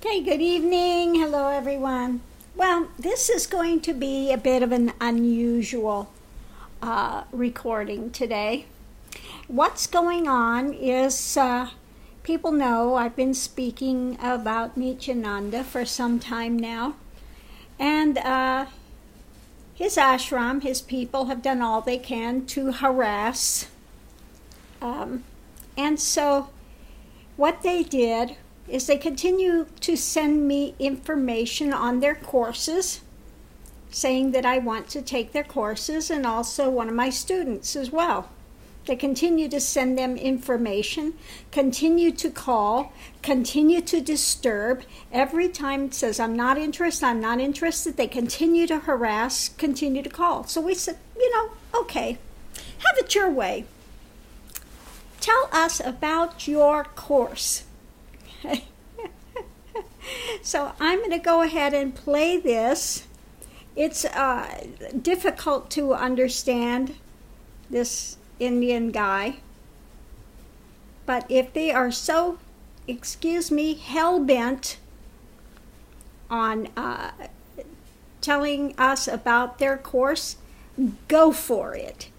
Okay, good evening. Hello, everyone. Well, this is going to be a bit of an unusual recording today. What's going on is people know I've been speaking about Nityananda for some time now, and his ashram, his people, have done all they can to harass. And so what they did is they continue to send me information on their courses, saying that I want to take their courses, and also one of my students as well. They continue to send them information, continue to call, continue to disturb. Every time it says, I'm not interested, they continue to harass, continue to call. So we said, okay, have it your way. Tell us about your course. So I'm going to go ahead and play this. It's difficult to understand this Indian guy, but if they are so, hell-bent on telling us about their course, go for it.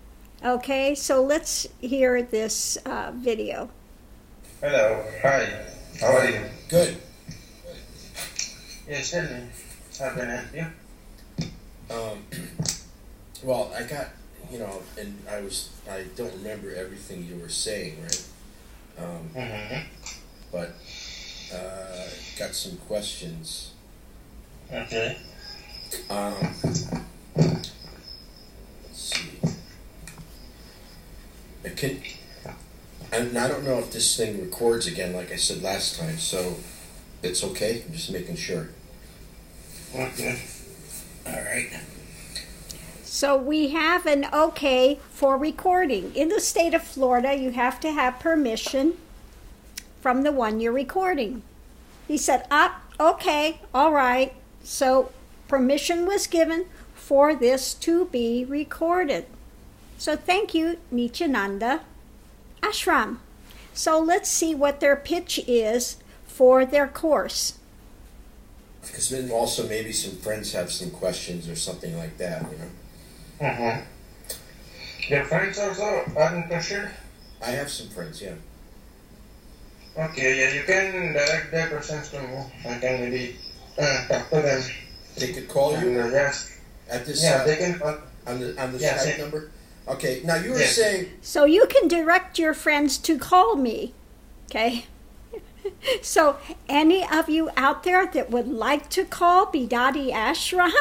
Okay, so let's hear this video. Hello, hi, how are you? Good. Yes, tell me, how can I help you? Well, I got, and I don't remember everything you were saying, right? But got some questions. Okay. Let's see. And I don't know if this thing records again, like I said last time, so it's okay? I'm just making sure. Okay. All right. So we have an okay for recording. In the state of Florida, you have to have permission from the one you're recording. He said, okay, all right. So permission was given for this to be recorded. So thank you, Nityananda Ashram. So let's see what their pitch is for their course. Because then also maybe some friends have some questions or something like that, Your friends also are interested? I have some friends, yeah. Okay, yeah, you can direct their questions to me. I can maybe talk to them. They could call you? Yes. At this they can call. on the Yes, Skype number? Okay, now you were saying... So you can direct your friends to call me, okay? So any of you out there that would like to call Bidadi Ashram,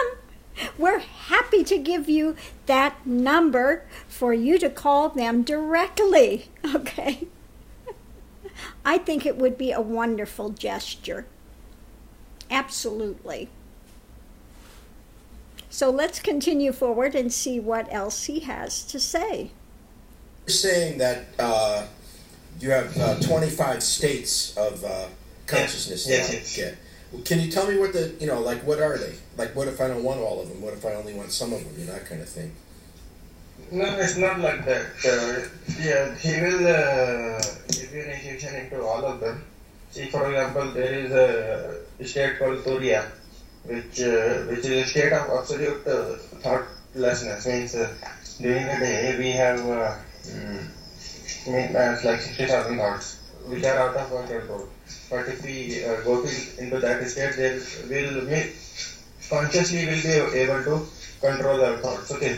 we're happy to give you that number for you to call them directly, okay? I think it would be a wonderful gesture. Absolutely. So let's continue forward and see what else he has to say. You're saying that you have 25 states of consciousness that yes. you get. Can you tell me what what are they? Like, what if I don't want all of them? What if I only want some of them? That kind of thing. No, it's not like that. He will give you initiation into all of them. See, for example, there is a state called Turia, which is a state of absolute thoughtlessness. Means during the day we have like 60,000 thoughts, which are out of our control. But if we go into that state, consciously will be able to control our thoughts. Okay.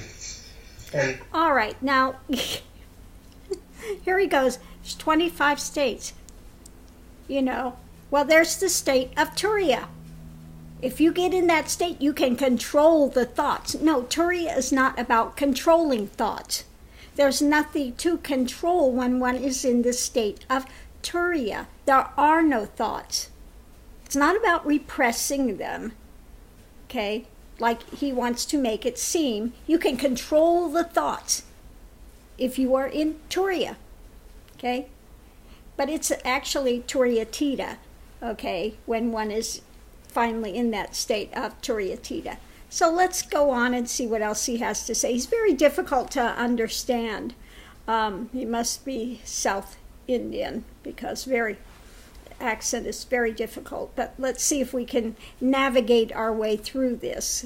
And all right, now here he goes. There's 25 states. Well, there's the state of Turia. If you get in that state, you can control the thoughts. No, Turia is not about controlling thoughts. There's nothing to control when one is in the state of Turia. There are no thoughts. It's not about repressing them, okay, like he wants to make it seem. You can control the thoughts if you are in Turia, okay? But it's actually Turiyatita, okay, when one is finally in that state of Turiyatita. So let's go on and see what else he has to say. He's very difficult to understand. He must be South Indian because very accent is very difficult, but let's see if we can navigate our way through this.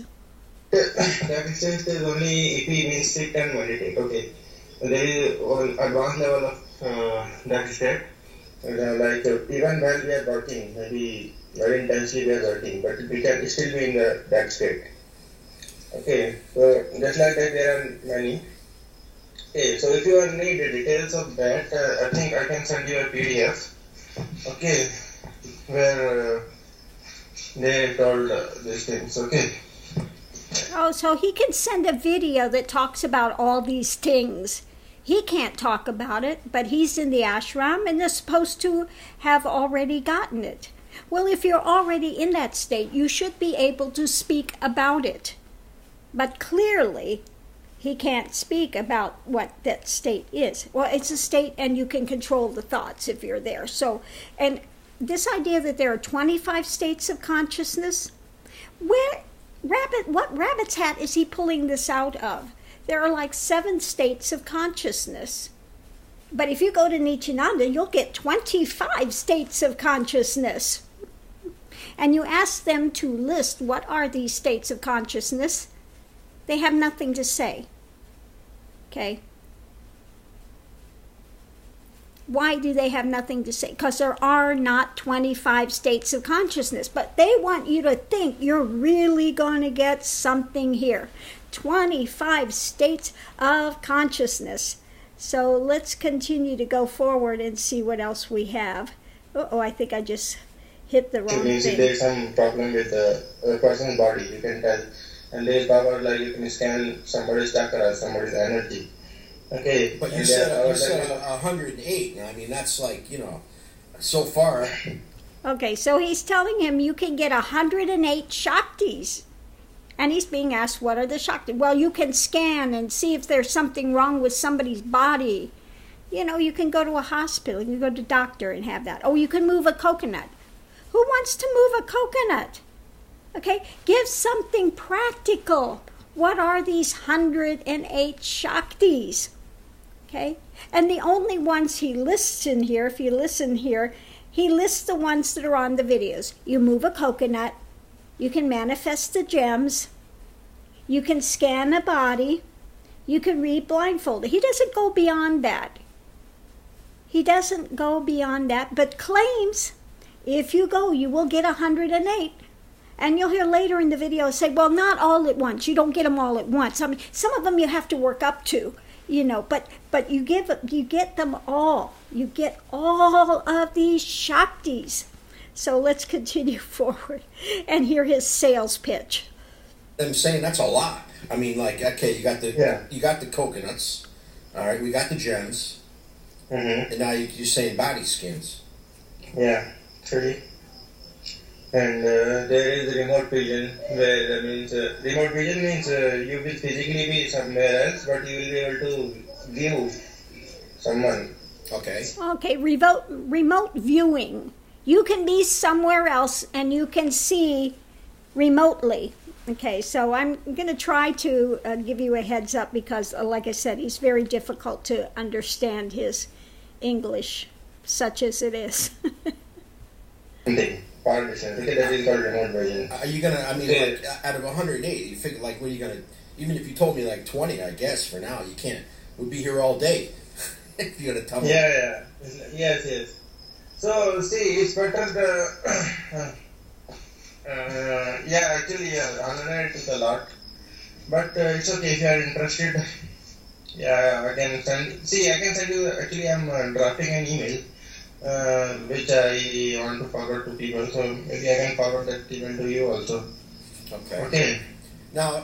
That extent is only if we mean sit and meditate. Okay, there is an advanced level of that state. Like even while we are working, maybe very intensely we are working, but we can still be in that state. Okay, so just like that there are many. Okay, so if you need the details of that, I think I can send you a PDF. Okay, where they told these things. Okay. Oh, so he can send a video that talks about all these things. He can't talk about it, but he's in the ashram and is supposed to have already gotten it. Well, if you're already in that state, you should be able to speak about it. But clearly, he can't speak about what that state is. Well, it's a state and you can control the thoughts if you're there. So, and this idea that there are 25 states of consciousness, what rabbit's hat is he pulling this out of? There are like 7 states of consciousness. But if you go to Nityananda, you'll get 25 states of consciousness. And you ask them to list what are these states of consciousness, they have nothing to say. Okay? Why do they have nothing to say? Because there are not 25 states of consciousness. But they want you to think you're really going to get something here. 25 states of consciousness. So let's continue to go forward and see what else we have. Uh-oh, I think I just hit the wrong thing. If there's some problem with a person's body, you can tell. And there's power like you can scan somebody's chakra, somebody's energy. Okay. But you said 108. I mean, that's like, so far. Okay, so he's telling him you can get 108 Shaktis. And he's being asked, what are the Shaktis? Well, you can scan and see if there's something wrong with somebody's body. You can go to a hospital, you can go to a doctor and have that. Oh, you can move a coconut. Who wants to move a coconut? Okay, give something practical. What are these 108 Shaktis? Okay, and the only ones he lists in here, if you listen here, he lists the ones that are on the videos. You move a coconut, you can manifest the gems, you can scan a body, you can read blindfolded. He doesn't go beyond that. He doesn't go beyond that, but claims if you go, you will get 108. And you'll hear later in the video say, well, not all at once. You don't get them all at once. I mean, some of them you have to work up to, but you get them all. You get all of these Shaktis. So let's continue forward and hear his sales pitch. I'm saying that's a lot. I mean, like, okay, you got the coconuts. All right, we got the gems. Mm-hmm. And now you're saying body scans. Yeah, true. And there is remote vision, where that means remote vision means you will physically be somewhere else, but you will be able to view someone. Okay. Okay, remote viewing. You can be somewhere else and you can see remotely. Okay, so I'm going to try to give you a heads up because, like I said, he's very difficult to understand his English, such as it is. That is called remote vision. Are you gonna? I mean, like, out of 108, you figure like, what are you gonna? Even if you told me like 20, I guess for now you can't. We'll be here all day. If you're gonna tell me. Yes. So see, it's better the. Actually, 108 is a lot, but it's okay if you are interested. Yeah, I can send you. Actually, I'm drafting an email. Which I want to forward to people, so maybe I can forward that email to you also. Okay. Now,